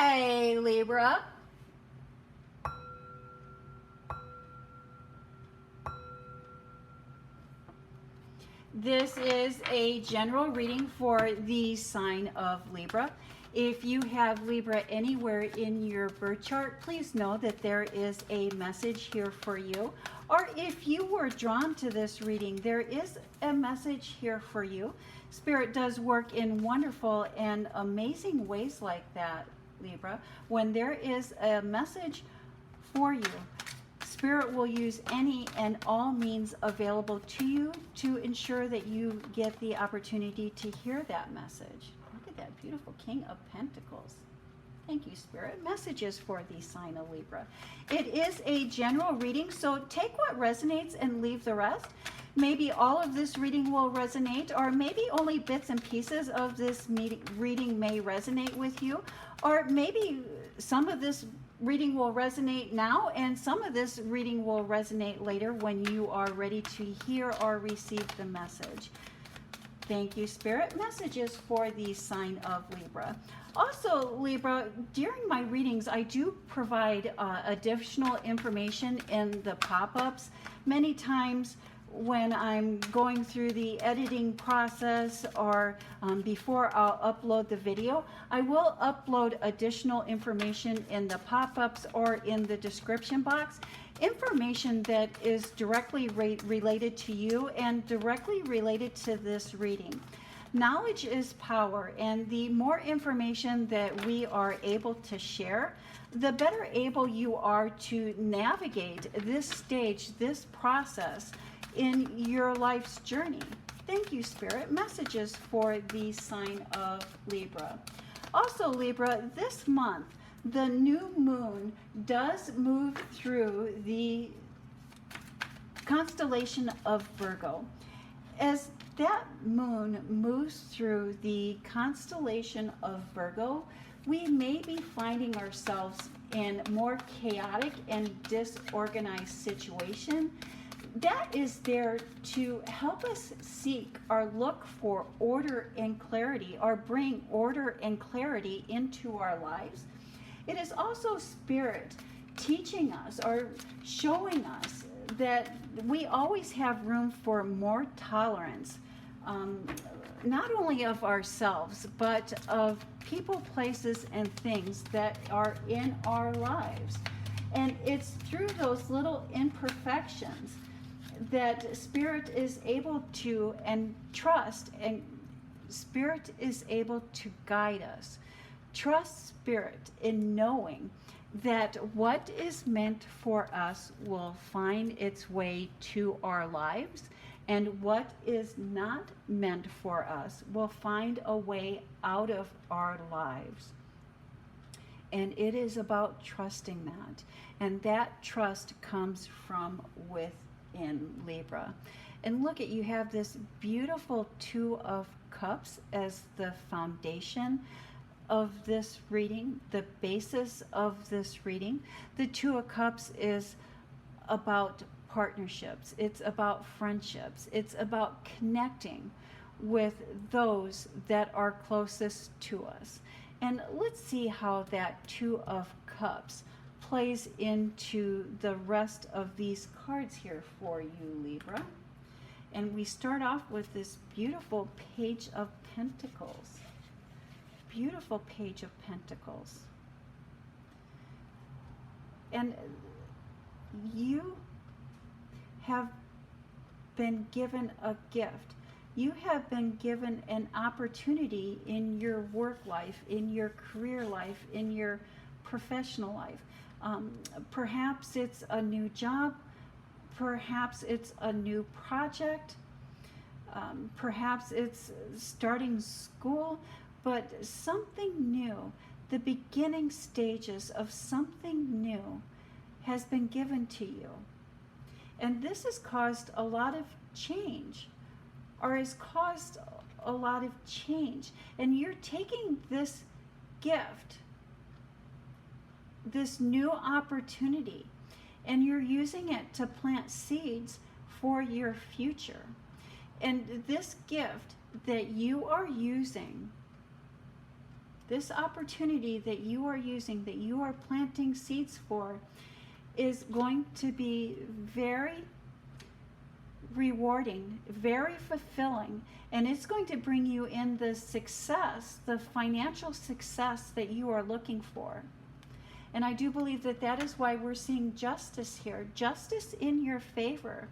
Hi, Libra. This is a general reading for the sign of Libra. If you have Libra anywhere in your birth chart, please know that there is a message here for you. Or if you were drawn to this reading, there is a message here for you. Spirit does work in wonderful and amazing ways like that, Libra. When there is a message for you, Spirit will use any and all means available to you to ensure that you get the opportunity to hear that message. Look at that beautiful King of Pentacles. Thank you, Spirit. Messages for the sign of Libra. It is a general reading, so take what resonates and leave the rest. Maybe all of this reading will resonate, or maybe only bits and pieces of this reading may resonate with you, or maybe some of this reading will resonate now and some of this reading will resonate later when you are ready to hear or receive the message. Thank you, Spirit. Messages for the sign of Libra. Also, Libra, during my readings, I do provide additional information in the pop-ups. Many times when I'm going through the editing process or before I'll upload the video, I will upload additional information in the pop-ups or in the description box. Information that is directly related to you and directly related to this reading. Knowledge is power, and the more information that we are able to share, the better able you are to navigate this stage, this process in your life's journey. Thank you, Spirit. Messages for the sign of Libra. Also, Libra, this month, the new moon does move through the constellation of Virgo. As that moon moves through the constellation of Virgo, we may be finding ourselves in more chaotic and disorganized situation. That is there to help us seek or look for order and clarity, or bring order and clarity into our lives. It is also Spirit teaching us or showing us that we always have room for more tolerance, not only of ourselves, but of people, places, and things that are in our lives. And it's through those little imperfections that Spirit is able to, and trust, and Spirit is able to guide us. Trust Spirit in knowing that what is meant for us will find its way to our lives, and what is not meant for us will find a way out of our lives. And it is about trusting that. And that trust comes from within, Libra. And look at, you have this beautiful Two of Cups as the foundation of this reading, the basis of this reading. The Two of Cups is about partnerships. It's about friendships. It's about connecting with those that are closest to us. And let's see how that Two of Cups plays into the rest of these cards here for you, Libra. And we start off with this beautiful Page of Pentacles. Beautiful Page of Pentacles. And you have been given a gift. You have been given an opportunity in your work life, in your career life, in your professional life. Perhaps it's a new job. Perhaps it's a new project. Perhaps it's starting school. But something new, the beginning stages of something new has been given to you. And this has caused a lot of change, or has caused a lot of change. And you're taking this gift, this new opportunity, and you're using it to plant seeds for your future. And this gift that you are using this opportunity that you are using, that you are planting seeds for, is going to be very rewarding, very fulfilling, and it's going to bring you in the success, the financial success that you are looking for. And I do believe that that is why we're seeing justice here, justice in your favor.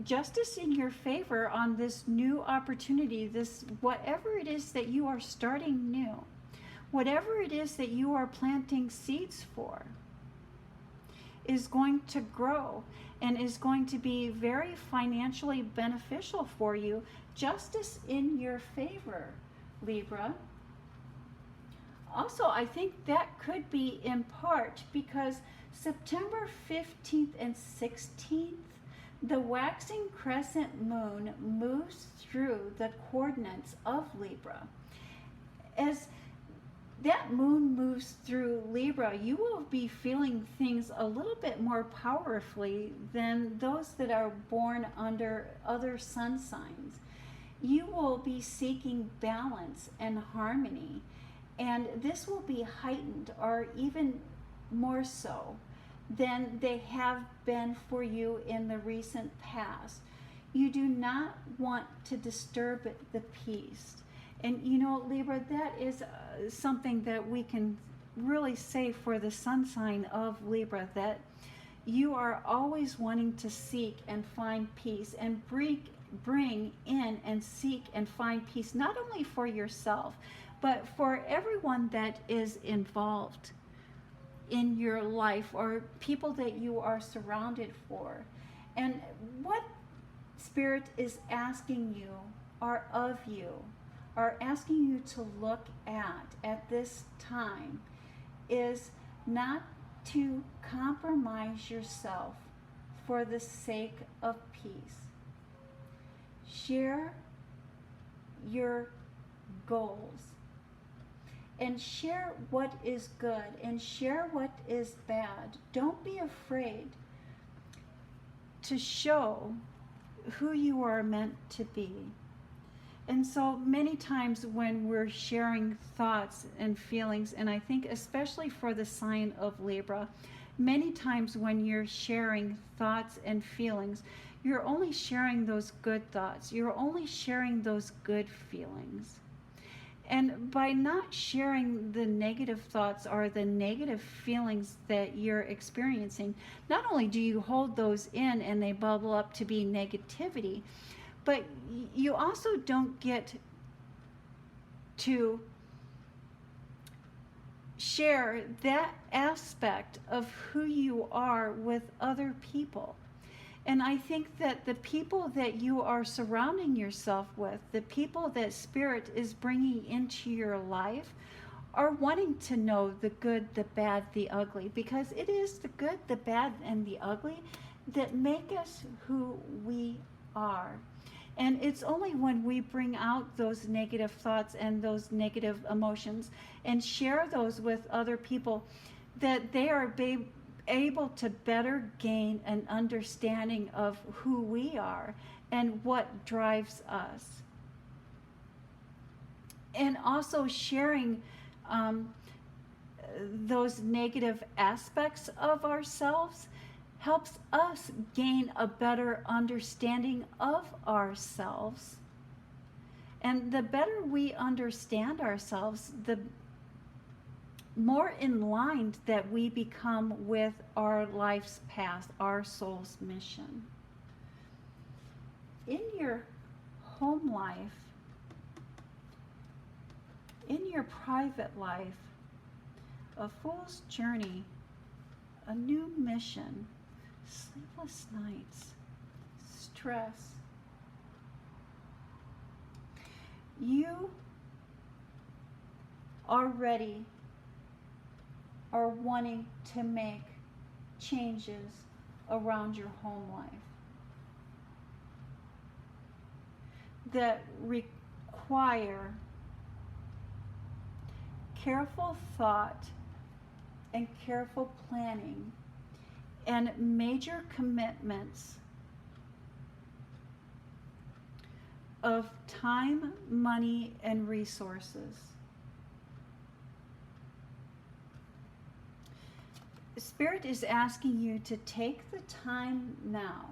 Justice in your favor on this new opportunity, this whatever it is that you are starting new, whatever it is that you are planting seeds for, is going to grow and is going to be very financially beneficial for you. Justice in your favor, Libra. Also, I think that could be in part because September 15th and 16th, the waxing crescent moon moves through the coordinates of Libra. As that moon moves through Libra, you will be feeling things a little bit more powerfully than those that are born under other sun signs. You will be seeking balance and harmony, and this will be heightened, or even more so than they have been for you in the recent past. You do not want to disturb the peace. And you know, Libra, that is something that we can really say for the sun sign of Libra, that you are always wanting to seek and find peace and bring in and seek and find peace, not only for yourself, but for everyone that is involved in your life or people that you are surrounded for. And what Spirit is asking you or of you, are asking you to look at this time, is not to compromise yourself for the sake of peace. Share your goals and share what is good and share what is bad. Don't be afraid to show who you are meant to be. And so many times when we're sharing thoughts and feelings, and I think especially for the sign of Libra, many times when you're sharing thoughts and feelings, you're only sharing those good thoughts. You're only sharing those good feelings. And by not sharing the negative thoughts or the negative feelings that you're experiencing, not only do you hold those in and they bubble up to be negativity, but you also don't get to share that aspect of who you are with other people. And I think that the people that you are surrounding yourself with, the people that Spirit is bringing into your life, are wanting to know the good, the bad, the ugly, because it is the good, the bad, and the ugly that make us who we are. And it's only when we bring out those negative thoughts and those negative emotions and share those with other people that they are able to better gain an understanding of who we are and what drives us. And also sharing those negative aspects of ourselves helps us gain a better understanding of ourselves. And the better we understand ourselves, the more in line that we become with our life's path, our soul's mission. In your home life, in your private life, a fool's journey, a new mission, sleepless nights, stress. You already are wanting to make changes around your home life that require careful thought and careful planning and major commitments of time, money, and resources. Spirit is asking you to take the time now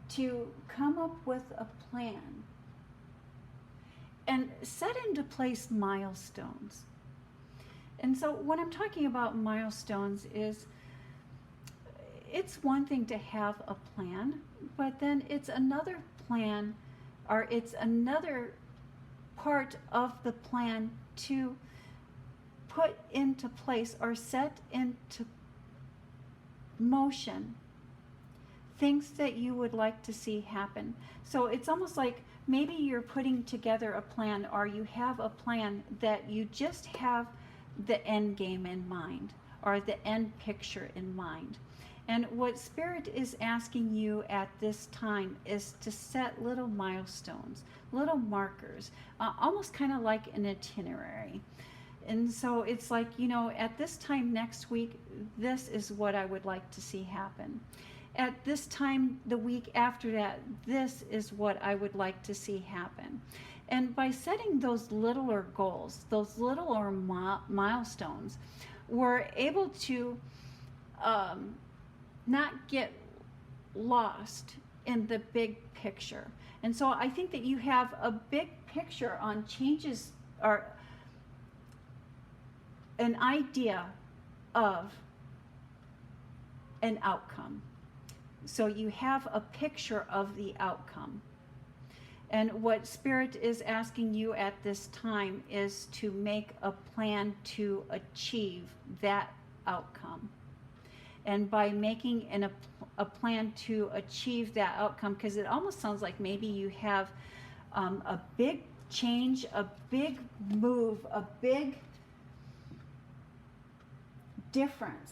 to come up with a plan and set into place milestones. And so when I'm talking about milestones is, it's one thing to have a plan, but then it's another plan, or it's another part of the plan to put into place or set into motion things that you would like to see happen. So it's almost like maybe you're putting together a plan, or you have a plan that you just have the end game in mind, or the end picture in mind. And what Spirit is asking you at this time is to set little milestones, little markers, almost kind of like an itinerary. And so it's like, you know, at this time next week, this is what I would like to see happen. At this time the week after that, this is what I would like to see happen. And by setting those littler goals, those littler milestones, we're able to not get lost in the big picture. And so I think that you have a big picture on changes, or an idea of an outcome. So you have a picture of the outcome. And what Spirit is asking you at this time is to make a plan to achieve that outcome. And by making a plan to achieve that outcome, because it almost sounds like maybe you have a big change, a big move, a big difference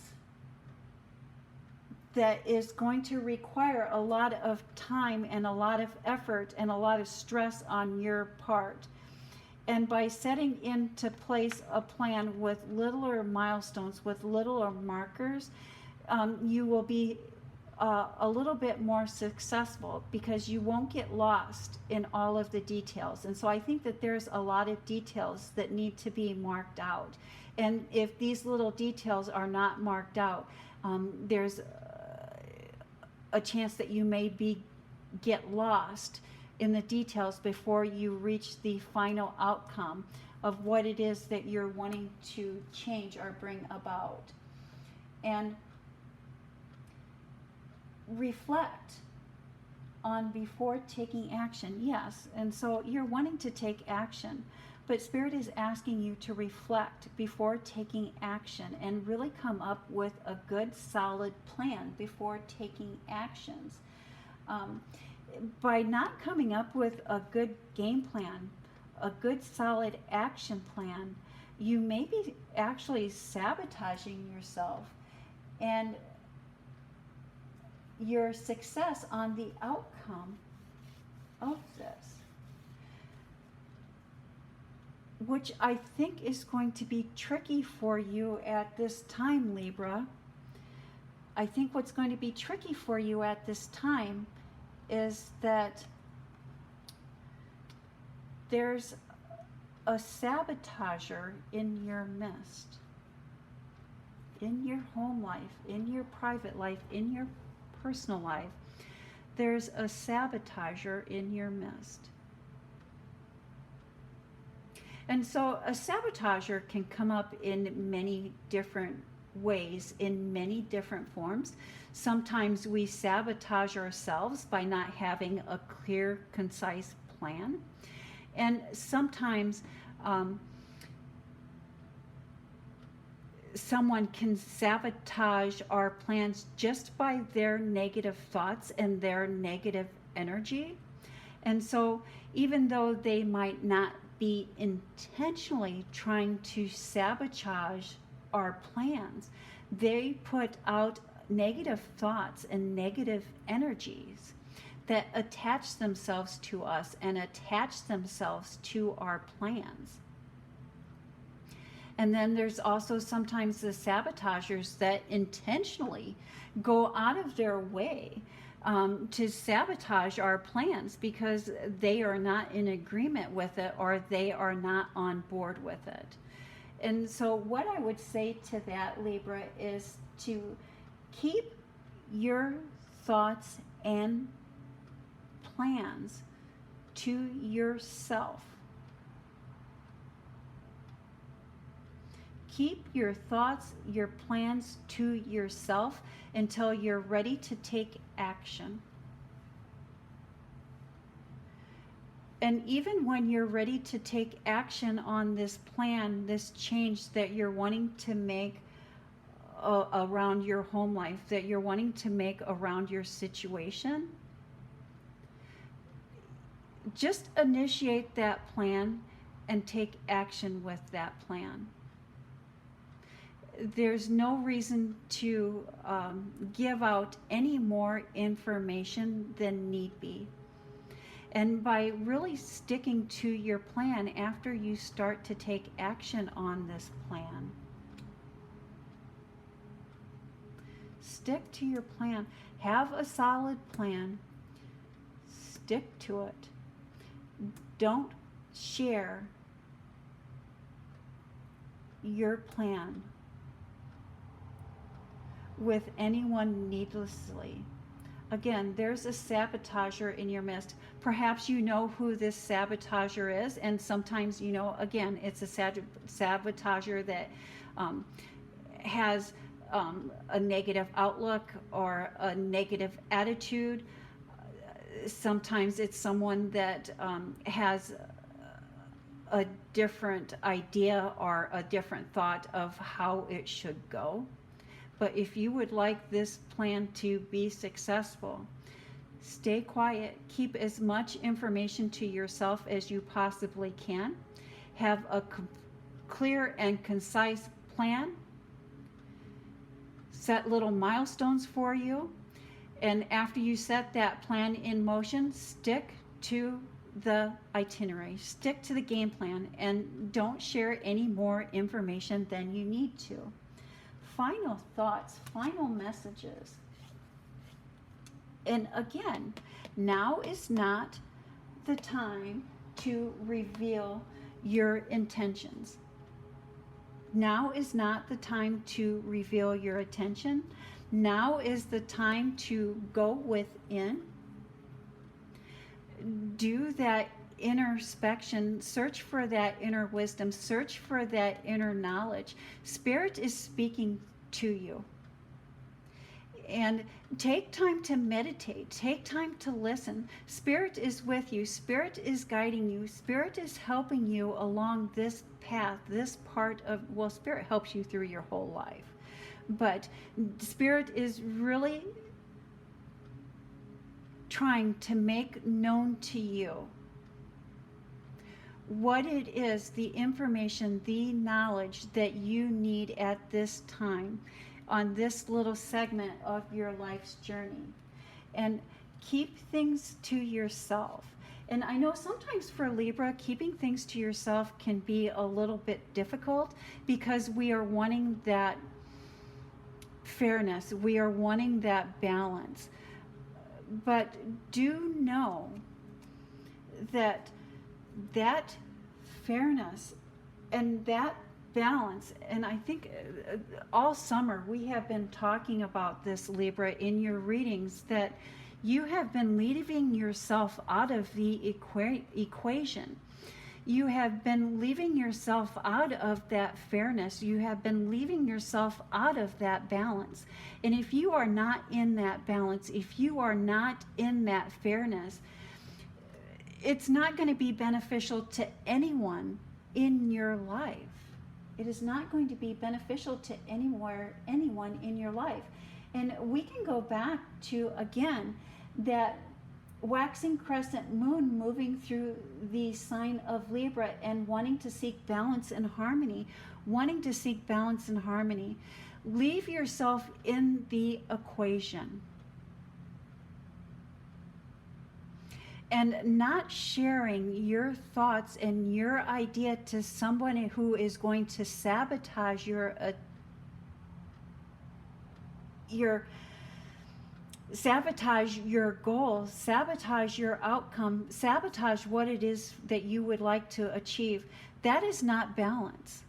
that is going to require a lot of time and a lot of effort and a lot of stress on your part. And by setting into place a plan with littler milestones, with littler markers, you will be a little bit more successful, because you won't get lost in all of the details. And so I think that there's a lot of details that need to be marked out. And if these little details are not marked out, there's a chance that you may get lost in the details before you reach the final outcome of what it is that you're wanting to change or bring about. And reflect on before taking action. Yes, and so you're wanting to take action, but Spirit is asking you to reflect before taking action and really come up with a good solid plan before taking actions. By not coming up with a good game plan, a good solid action plan, you may be actually sabotaging yourself and your success on the outcome of this, which I think is going to be tricky for you at this time, Libra. I think what's going to be tricky for you at this time is that there's a sabotager in your midst, in your home life, in your private life, in your personal life. There's a sabotager in your midst. And so a sabotager can come up in many different ways, in many different forms. Sometimes we sabotage ourselves by not having a clear, concise plan. And sometimes someone can sabotage our plans just by their negative thoughts and their negative energy. And so even though they might not be intentionally trying to sabotage our plans, they put out negative thoughts and negative energies that attach themselves to us and attach themselves to our plans. And then there's also sometimes the sabotagers that intentionally go out of their way to sabotage our plans because they are not in agreement with it or they are not on board with it. And so what I would say to that, Libra, is to keep your thoughts and plans to yourself. Keep your thoughts, your plans to yourself until you're ready to take action. And even when you're ready to take action on this plan, this change that you're wanting to make around your home life, that you're wanting to make around your situation, just initiate that plan and take action with that plan. There's no reason to give out any more information than need be. And by really sticking to your plan after you start to take action on this plan, stick to your plan. Have a solid plan. Stick to it. Don't share your plan with anyone needlessly. Again, there's a sabotager in your midst. Perhaps you know who this sabotager is, and sometimes, you know, again, it's a sabotager that has a negative outlook or a negative attitude. Sometimes it's someone that has a different idea or a different thought of how it should go. But if you would like this plan to be successful, stay quiet. Keep as much information to yourself as you possibly can. Have a clear and concise plan. Set little milestones for you. And after you set that plan in motion, stick to the itinerary. Stick to the game plan and don't share any more information than you need to. Final thoughts, final messages. And again, now is not the time to reveal your intentions. Now is not the time to reveal your intention. Now is the time to go within. Do that introspection, search for that inner wisdom, search for that inner knowledge. Spirit is speaking to you. And take time to meditate, take time to listen. Spirit is with you, Spirit is guiding you, Spirit is helping you along this path, this part of, well, Spirit helps you through your whole life. But Spirit is really trying to make known to you what it is, the information, the knowledge that you need at this time on this little segment of your life's journey. And keep things to yourself. And I know sometimes for Libra, keeping things to yourself can be a little bit difficult because we are wanting that fairness, we are wanting that balance. But do know that that fairness and that balance, and I think all summer we have been talking about this, Libra, in your readings, that you have been leaving yourself out of the equation. You have been leaving yourself out of that fairness. You have been leaving yourself out of that balance. And if you are not in that balance, if you are not in that fairness, it's not going to be beneficial to anyone in your life. It is not going to be beneficial to anyone in your life. And we can go back to, again, that waxing crescent moon moving through the sign of Libra and wanting to seek balance and harmony, wanting to seek balance and harmony. Leave yourself in the equation. And not sharing your thoughts and your idea to somebody who is going to sabotage your goals, sabotage your outcome, sabotage what it is that you would like to achieve. That is not balance.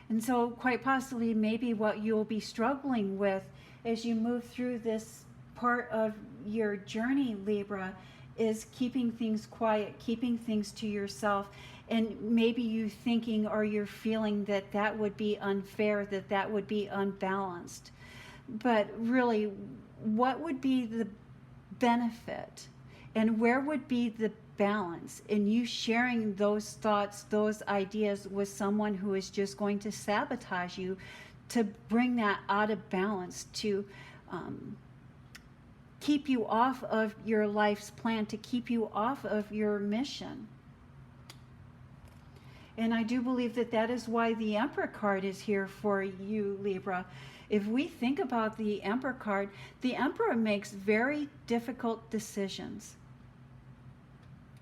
And so quite possibly maybe what you'll be struggling with as you move through this part of your journey, Libra, is keeping things quiet, keeping things to yourself, and maybe you thinking or you're feeling that that would be unfair, that that would be unbalanced. But really, what would be the benefit and where would be the balance in you sharing those thoughts, those ideas with someone who is just going to sabotage you, to bring that out of balance, to keep you off of your life's plan, to keep you off of your mission? And I do believe that that is why the Emperor card is here for you, Libra. If we think about the Emperor card, the Emperor makes very difficult decisions.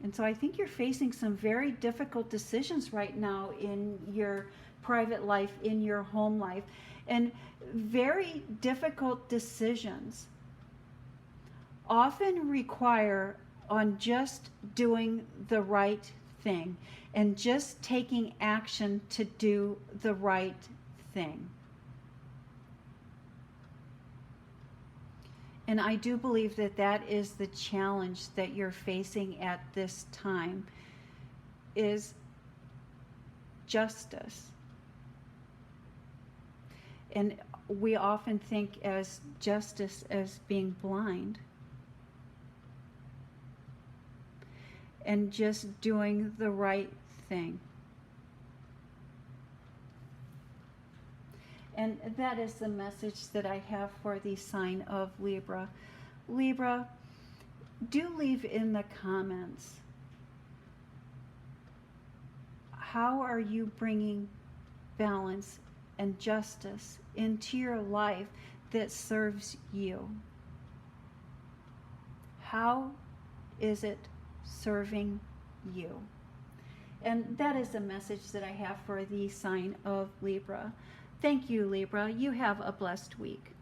And so I think you're facing some very difficult decisions right now in your private life, in your home life, and very difficult decisions often require on just doing the right thing and just taking action to do the right thing. And I do believe that that is the challenge that you're facing at this time, is justice. And we often think as justice as being blind and just doing the right thing. And that is the message that I have for the sign of Libra. Libra, do leave in the comments, how are you bringing balance and justice into your life that serves you? How is it serving you? And that is the message that I have for the sign of Libra. Thank you, Libra. You have a blessed week.